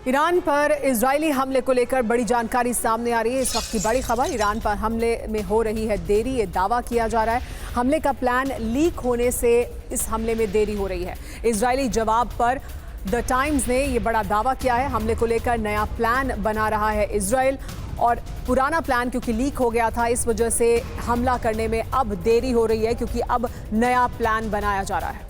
Iran पर Israeli हमले को लेकर बड़ी जानकारी सामने आ रही है। इस वक्त की बड़ी खबर, ईरान पर हमले में हो रही है देरी। ये दावा किया जा रहा है हमले का प्लान लीक होने से इस हमले में देरी हो रही है। इजरायली जवाब पर द टाइम्स ने ये बड़ा दावा किया है। हमले को लेकर नया प्लान बना रहा है इजरायल, और पुराना प्लान क्योंकि लीक हो गया था, इस वजह से हमला करने में अब देरी हो रही है, क्योंकि अब नया प्लान बनाया जा रहा है।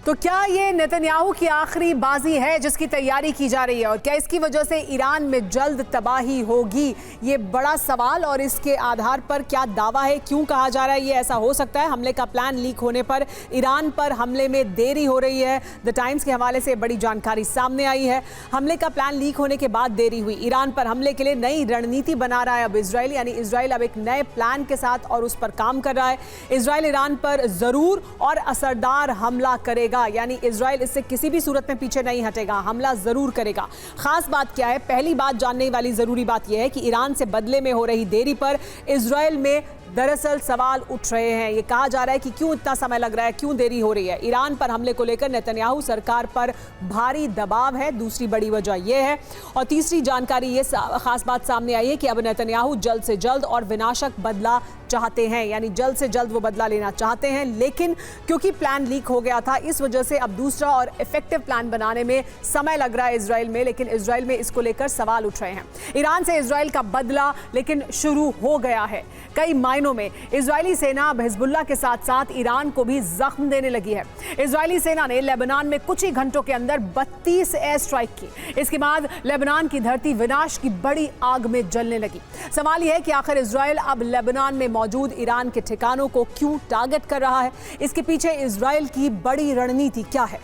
तो क्या ये नेतन्याहू की आखिरी बाजी है जिसकी तैयारी की जा रही है, और क्या इसकी वजह से ईरान में जल्द तबाही होगी? ये बड़ा सवाल, और इसके आधार पर क्या दावा है, क्यों कहा जा रहा है ये ऐसा हो सकता है? हमले का प्लान लीक होने पर ईरान पर हमले में देरी हो रही है। द टाइम्स के हवाले से बड़ी जानकारी सामने आई है। हमले का प्लान लीक होने के बाद देरी हुई। ईरान पर हमले के लिए नई रणनीति बना रहा है अब इजराइल, यानी इजराइल अब एक नए प्लान के साथ और उस पर काम कर रहा है। इजराइल ईरान पर जरूर और असरदार हमला करेगा, यानी इजराइल इससे किसी भी सूरत में पीछे नहीं हटेगा, हमला जरूर करेगा। खास बात क्या है? पहली बात जानने वाली जरूरी बात यह है कि ईरान से बदले में हो रही देरी पर इजराइल में दरअसल सवाल उठ रहे हैं। ये कहा जा रहा है कि क्यों इतना समय लग रहा है, क्यों देरी हो रही है? ईरान पर हमले को लेकर नेतन्याहू सरकार पर भारी दबाव है, दूसरी बड़ी वजह यह है। और तीसरी जानकारी ये खास बात सामने आई है कि अब नेतन्याहू जल्द से जल्द और विनाशक बदला चाहते हैं, यानी जल्द से जल्द वो बदला लेना चाहते हैं, लेकिन क्योंकि प्लान लीक हो गया था, इस वजह से अब दूसरा और इफेक्टिव प्लान बनाने में समय लग रहा है इजराइल में। लेकिन इजराइल में इसको लेकर सवाल उठ रहे हैं। ईरान से इजराइल का बदला लेकिन शुरू हो गया है। कई मायनों में इजरायली सेना अब हिजबुल्लाह के साथ साथ ईरान को भी जख्म देने लगी है। इजरायली सेना ने लेबनान में कुछ ही घंटों के अंदर 32 एयर स्ट्राइक की। इसके बाद लेबनान की धरती विनाश की बड़ी आग में जलने लगी। सवाल यह है कि आखिर इजराइल अब लेबनान में मौजूद ईरान के ठिकानों को क्यों टारगेट कर रहा है? इसके पीछे इजराइल की बड़ी रणनीति क्या है?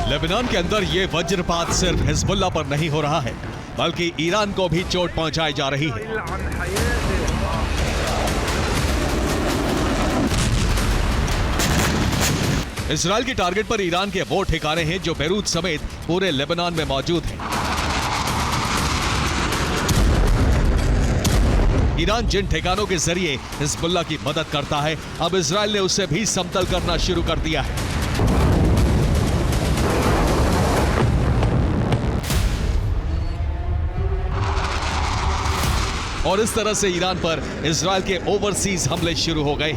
लेबनान के अंदर ये वज्रपात सिर्फ हिजबुल्लाह पर नहीं हो रहा है, बल्कि ईरान को भी चोट पहुंचाई जा रही है। इजराइल की टारगेट पर ईरान के वो ठिकाने हैं जो बेरूत समेत पूरे लेबनान में मौजूद हैं। ईरान जिन ठिकानों के जरिए हिजबुल्लाह की मदद करता है, अब इजराइल ने उसे भी समतल करना शुरू कर दिया है। और इस तरह से ईरान पर इजराइल के ओवरसीज हमले शुरू हो गए।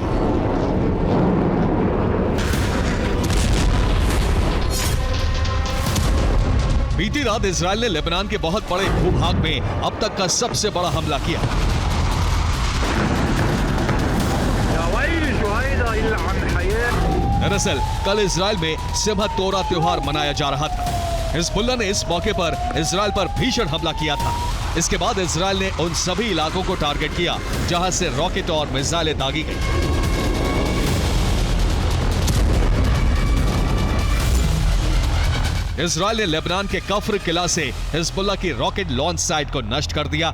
बीती रात इजराइल ने लेबनान के बहुत बड़े भूभाग में अब तक का सबसे बड़ा हमला किया। दरअसल कल इजराइल में सिमहत तोरा त्योहार मनाया जा रहा था। हिजबुल्लाह ने इस मौके पर इजराइल पर भीषण हमला किया था। इसके बाद इजराइल ने उन सभी इलाकों को टारगेट किया जहां से रॉकेट और मिसाइलें दागी गई। इजराइल ने लेबनान के कफ्र किला से हिजबुल्लाह की रॉकेट लॉन्च साइट को नष्ट कर दिया।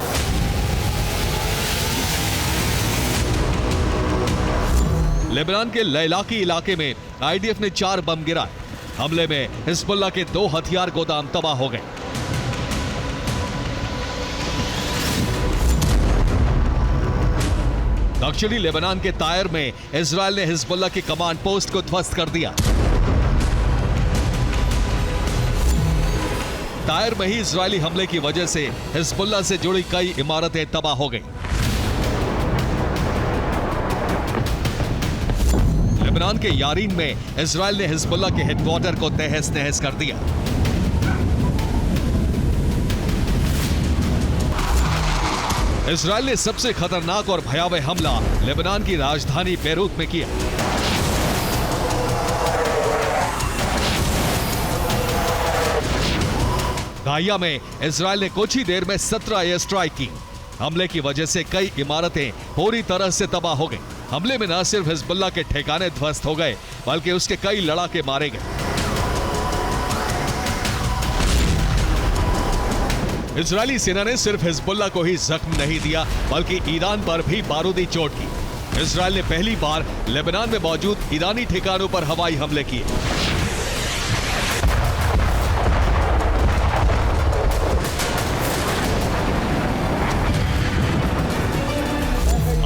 लेबनान के लैलाकी इलाके में आईडीएफ ने 4 बम गिराए। हमले में हिजबुल्लाह के 2 हथियार गोदाम तबाह हो गए। दक्षिणी लेबनान के तायर में इजराइल ने हिजबुल्लाह की कमांड पोस्ट को ध्वस्त कर दिया। तायर में ही इजरायली हमले की वजह से हिजबुल्लाह से जुड़ी कई इमारतें तबाह हो गईं। लेबनान के यारीन में इजराइल ने हिजबुल्लाह के हेडक्वार्टर को तहस नहस कर दिया। इजराइल ने सबसे खतरनाक और भयावह हमला लेबनान की राजधानी बेरूत में किया। गाइया में इजराइल ने कुछ ही देर में 17 एयर स्ट्राइक की। हमले की वजह से कई इमारतें पूरी तरह से तबाह हो गई। हमले में न सिर्फ हिजबुल्लाह के ठिकाने ध्वस्त हो गए, बल्कि उसके कई लड़ाके मारे गए। इजरायली सेना ने सिर्फ हिजबुल्लाह को ही जख्म नहीं दिया, बल्कि ईरान पर भी बारूदी चोट की। इजराइल ने पहली बार लेबनान में मौजूद ईरानी ठिकानों पर हवाई हमले किए।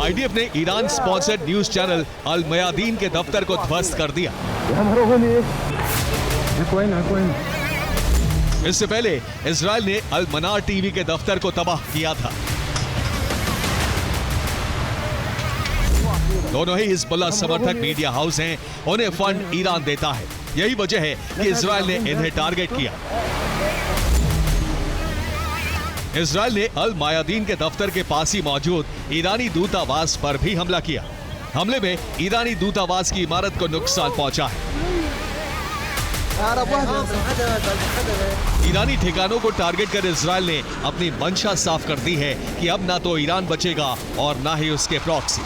आईडीएफ ने ईरान स्पॉन्सर्ड न्यूज चैनल अल मयादीन के दफ्तर को ध्वस्त कर दिया। इससे पहले इजराइल ने अल मनार टीवी के दफ्तर को तबाह किया था। दोनों ही हिजबुल्लाह समर्थक मीडिया हाउस हैं, उन्हें फंड ईरान देता है। यही वजह है कि इजराइल ने इन्हें टारगेट किया। इजराइल ने अल मायादीन के दफ्तर के पास ही मौजूद ईरानी दूतावास पर भी हमला किया। हमले में ईरानी दूतावास की इमारत को नुकसान पहुंचा है। ईरानी ठिकानों को टारगेट कर इजराइल ने अपनी मंशा साफ कर दी है कि अब ना तो ईरान बचेगा और ना ही उसके प्रॉक्सी।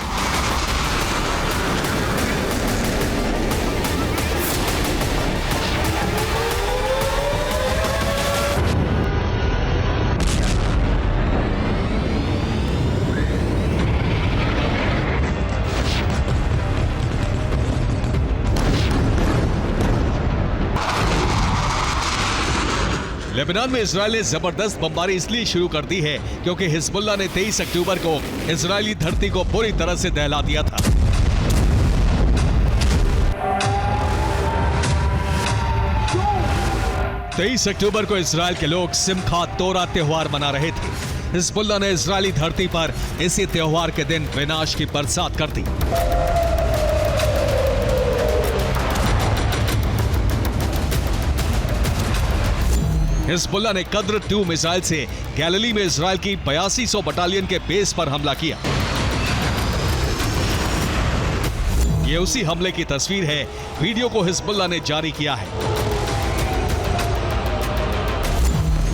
लेबनान में इजराइल ने जबरदस्त बमबारी इसलिए शुरू कर दी है क्योंकि हिजबुल्लाह ने 23 अक्टूबर को इजरायली धरती को बुरी तरह से दहला दिया था। तेईस अक्टूबर को इजराइल के लोग सिमखात तोरा त्योहार मना रहे थे। हिजबुल्लाह ने इजरायली धरती पर इसी त्योहार के दिन विनाश की बरसात कर दी। हिजबुल्लाह ने कद्र 2 मिसाइल से गैलिली में इजराइल की 8200 बटालियन के बेस पर हमला किया। यह उसी हमले की तस्वीर है। वीडियो को हिजबुल्लाह ने जारी किया है।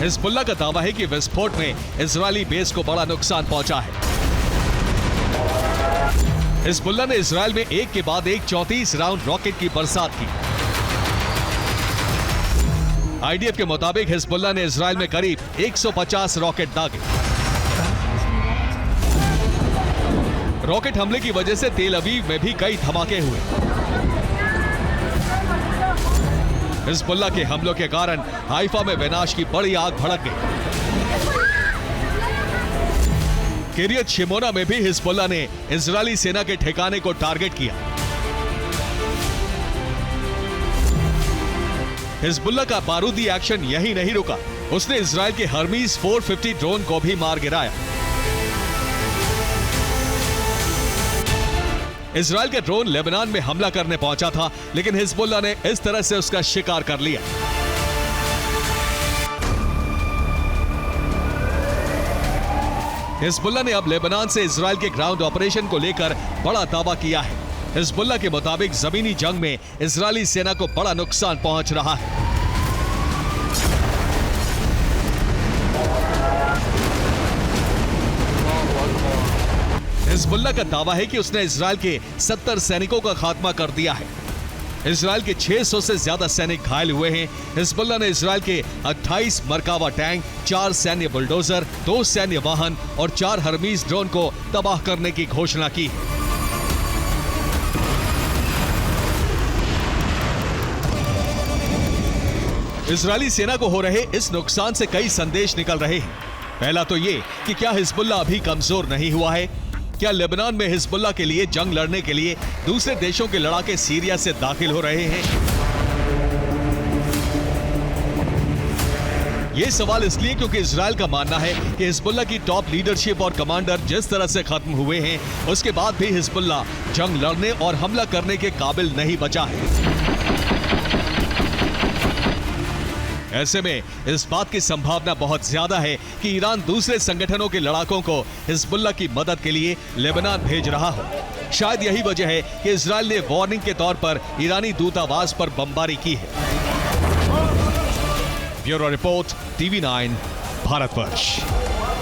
हिजबुल्लाह का दावा है कि विस्फोट में इजरायली बेस को बड़ा नुकसान पहुंचा है। हिजबुल्लाह ने इजराइल में एक के बाद एक 34 राउंड रॉकेट की बरसात की। आईडीएफ के मुताबिक हिजबुल्लाह ने इजराइल में करीब 150 रॉकेट दागे। रॉकेट हमले की वजह से तेल अवीव में भी कई धमाके हुए। हिजबुल्लाह के हमलों के कारण हाइफा में विनाश की बड़ी आग भड़क गई। किरियत शिमोना में भी हिजबुल्लाह ने इजरायली सेना के ठिकाने को टारगेट किया। हिजबुल्लाह का बारूदी एक्शन यही नहीं रुका, उसने इजराइल के हर्मीज 450 ड्रोन को भी मार गिराया। इजराइल का ड्रोन लेबनान में हमला करने पहुंचा था, लेकिन हिजबुल्लाह ने इस तरह से उसका शिकार कर लिया। हिजबुल्लाह ने अब लेबनान से इजराइल के ग्राउंड ऑपरेशन को लेकर बड़ा दावा किया है। हिजबुल्लाह के मुताबिक जमीनी जंग में इजरायली सेना को बड़ा नुकसान पहुंच रहा है। हिजबुल्लाह का दावा है कि उसने इजराइल के 70 सैनिकों का खात्मा कर दिया है। इजराइल के 600 से ज्यादा सैनिक घायल हुए हैं। हिजबुल्लाह ने इजराइल के 28 मरकावा टैंक, 4 सैन्य बुलडोजर, 2 सैन्य वाहन और 4 हर्मीज ड्रोन को तबाह करने की घोषणा की है। इजरायली सेना को हो रहे इस नुकसान से कई संदेश निकल रहे हैं। पहला तो ये कि क्या हिजबुल्लाह अभी कमजोर नहीं हुआ है? क्या लेबनान में हिजबुल्लाह के लिए जंग लड़ने के लिए दूसरे देशों के लड़ाके सीरिया से दाखिल हो रहे हैं? ये सवाल इसलिए क्योंकि इजराइल का मानना है कि हिजबुल्लाह की टॉप लीडरशिप और कमांडर जिस तरह से खत्म हुए हैं, उसके बाद भी हिजबुल्लाह जंग लड़ने और हमला करने के काबिल नहीं बचा है। ऐसे में इस बात की संभावना बहुत ज्यादा है कि ईरान दूसरे संगठनों के लड़ाकों को हिजबुल्लाह की मदद के लिए लेबनान भेज रहा हो। शायद यही वजह है कि इजराइल ने वार्निंग के तौर पर ईरानी दूतावास पर बमबारी की है। Bureau report, TV9, Bharatvarsh.